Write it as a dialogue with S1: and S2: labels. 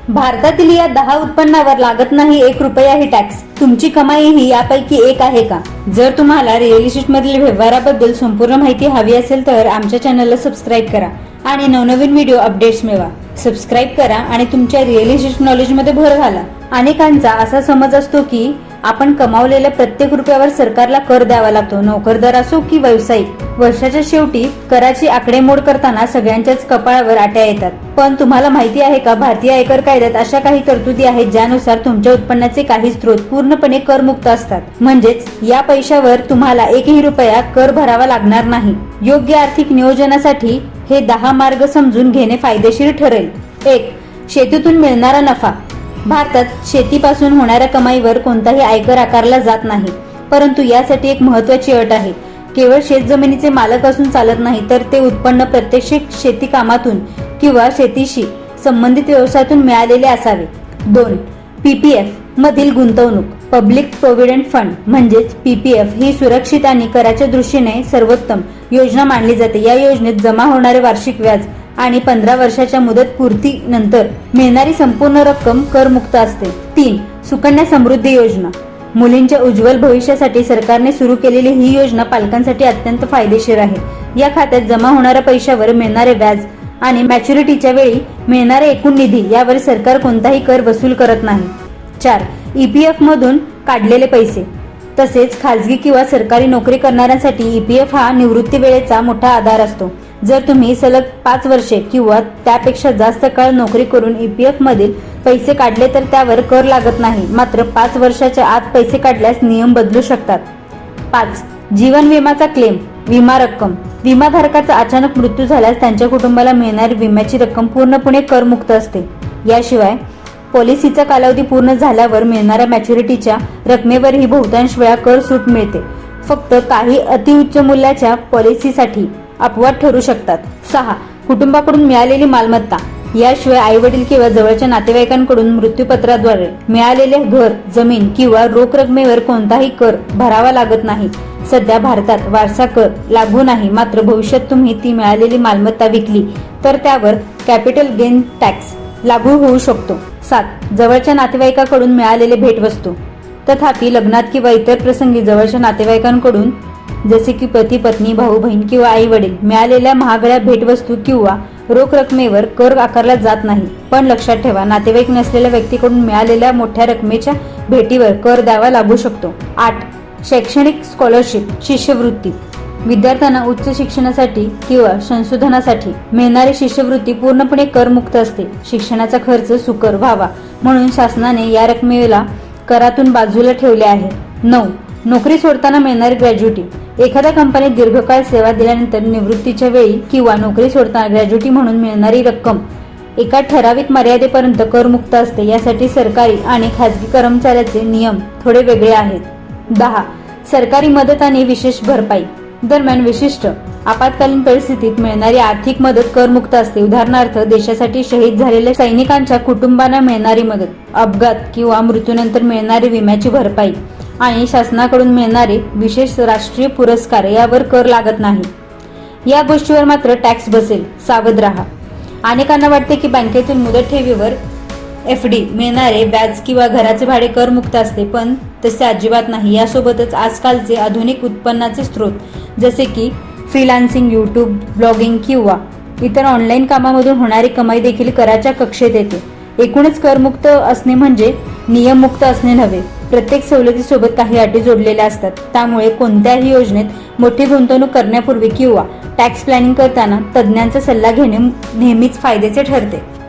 S1: भारतातील या 10 उत्पन्नावर लागत नाही 1 रुपयाही टॅक्स. तुमची कमाई ही यापैकी एक आहे का? जर तुम्हाला रिअल इस्टेट मधील व्यवहाराबद्दल संपूर्ण माहिती हवी असेल तर आमच्या चॅनलला सबस्क्राईब करा आणि नवनवीन व्हिडिओ अपडेट्स मिळवा. सबस्क्राईब करा आणि तुमच्या रिअल इस्टेट नॉलेज मध्ये भर घाला. अनेकांचा असा समज असतो की आपण कमावलेल्या प्रत्येक रुपयावर सरकारला कर द्यावा लागतो. नोकरदार असो की व्यावसायिक, वर्षाच्या शेवटी कराची आकडेमोड करताना सगळ्यांच्याच कपाळावर आट्या येतात. पण तुम्हाला माहिती आहे का, भारतीय आयकर कायद्यात अशा काही तरतुदी आहेत ज्यानुसार तुमच्या उत्पन्नाचे काही स्रोत पूर्णपणे करमुक्त असतात. म्हणजेच या पैशावर तुम्हाला एकही रुपया कर भरावा लागणार नाही. योग्य आर्थिक नियोजनासाठी हे 10 मार्ग समजून घेणे फायदेशीर ठरेल. 1. शेतीतून मिळणारा नफा. भारतात शेतीपासून होणाऱ्या कमाईवर कोणताही आयकर आकारला जात नाही. परंतु यासाठी एक महत्त्वाची अट आहे. केवळ शेतजमिनीचे मालक असून चालत नाही, तर ते उत्पन्न प्रत्यक्ष शेती कामातून किंवा शेतीशी संबंधित व्यवसायातून मिळालेले असावे. 2. पीपीएफ मधील गुंतवणूक. पब्लिक प्रोव्हिडंट फंड म्हणजेच पीपीएफ ही सुरक्षित आणि कराच्या दृष्टीने सर्वोत्तम योजना मानली जाते. या योजनेत जमा होणारे वार्षिक व्याज आणि 15 वर्षाच्या मुदत पूर्तीनंतर मिळणारी संपूर्ण रक्कम करमुक्त असते. 3. सुकन्या समृद्धी योजना. मुलींच्या उज्ज्वल भविष्यासाठी सरकारने सुरू केलेली ही योजना पालकांसाठी अत्यंत फायदेशीर आहे. या खात्यात जमा होणाऱ्या पैशावर मिळणारे व्याज आणि मॅच्युरिटीच्या वेळी मिळणारे एकूण निधी यावर सरकार कोणताही कर वसूल करत नाही. 4. ईपीएफ मधून काढलेले पैसे. तसेच खासगी किंवा सरकारी नोकरी करणाऱ्यांसाठी ईपीएफ हा निवृत्ती वेळेचा मोठा आधार असतो. जर तुम्ही सलग 5 वर्षे किंवा त्यापेक्षा जास्त काळ नोकरी करून ईपीएफ मधील पैसे काढले तर त्यावर कर लागत नाही. मात्र 5 वर्षाच्या आत पैसे काढल्यास नियम बदलू शकतात. 5. जीवन विमाचा क्लेम. विमा रक्कम. विमाधारकाचा अचानक मृत्यू झाल्यास त्यांच्या कुटुंबाला मिळणारी विम्याची रक्कम पूर्णपणे करमुक्त असते. याशिवाय पॉलिसीचा कालावधी पूर्ण झाल्यावर मिळणाऱ्या मॅच्युरिटीच्या रकमेवरही बहुतांश वेळा कर सूट मिळते. फक्त काही अतिउच्च मूल्याच्या पॉलिसीसाठी अपवाद ठरू शकतात. 6. कुटुंबाकडून मिळालेली मालमत्ता. याशिवाय आई वडील किंवा जवळच्या नातेवाईकांकडून मृत्यूपत्राद्वारे मिळालेले घर, जमीन किंवा रोख रकमेवर कोणताही कर भरावा लागत नाही. सध्या भारतात वारसा कर लागू नाही. मात्र भविष्यात तुम्ही ती मिळालेली मालमत्ता विकली तर त्यावर कॅपिटल गेन टॅक्स लागू होऊ शकतो. 7. जवळच्या नातेवाईकाकडून मिळालेले भेटवस्तू. तथापि लग्नात किंवा इतर प्रसंगी जवळच्या नातेवाईकांकडून जसे की पती पत्नी, भाऊ बहीण किंवा आई वडील मिळालेल्या महागड्या भेटवस्तू किंवा रोख रकमेवर कर आकारला जात नाही. पण लक्षात ठेवा, नातेवाईक नसलेल्या व्यक्तीकडून मिळालेल्या मोठ्या रकमेच्या भेटीवर कर द्यावा लागू शकतो. 8. शैक्षणिक स्कॉलरशिप. शिष्यवृत्ती. विद्यार्थ्यांना उच्च शिक्षणासाठी किंवा संशोधनासाठी मिळणारी शिष्यवृत्ती पूर्णपणे करमुक्त असते. शिक्षणाचा खर्च सुकर व्हावा म्हणून शासनाने या रकमेला करातून बाजूला ठेवले आहे. 9. नोकरी सोडताना मिळणारी ग्रॅज्युटी. एखाद्या कंपनीत दीर्घकाळ सेवा दिल्यानंतर निवृत्तीच्या वेळी किंवा नोकरी सोडताना ग्रॅज्युटी म्हणून मिळणारी रक्कम एका ठराविक मर्यादेपर्यंत करमुक्त असते. यासाठी सरकारी आणि खासगी कर्मचाऱ्याचे नियम थोडे वेगळे आहेत. 10. सरकारी मदत आणि विशेष भरपाई. दरम्यान विशिष्ट आपत्कालीन परिस्थितीत मिळणारी आर्थिक मदत करमुक्त असते. उदाहरणार्थ, देशासाठी शहीद झालेल्या सैनिकांच्या कुटुंबांना मिळणारी मदत, अपघात किंवा मृत्यूनंतर मिळणारी विम्याची भरपाई आणि शासनाकडून मिळणारे विशेष राष्ट्रीय पुरस्कार यावर कर लागत नाही. या गोष्टीवर मात्र टॅक्स बसेल. सावध राहा. अनेकांना वाटते की बँकेतील मुदत ठेवीवर एफडी मिळणारे व्याज किंवा घराचे भाडे करमुक्त असते, पण तसे अजिबात नाही. यासोबतच आजकालचे आधुनिक उत्पन्नाचे स्रोत जसे की फ्रीलान्सिंग, यूट्यूब, ब्लॉगिंग किंवा इतर ऑनलाईन कामामधून होणारी कमाई देखील कराच्या कक्षेत येते. एकूणच करमुक्त असणे म्हणजे नियममुक्त असणे नव्हे. प्रत्येक सवलतीसोबत काही अटी जोडलेल्या असतात. त्यामुळे कोणत्याही योजनेत मोठी गुंतवणूक करण्यापूर्वी किंवा टॅक्स प्लॅनिंग करताना तज्ज्ञांचा सल्ला घेणे नेहमीच फायद्याचे ठरते.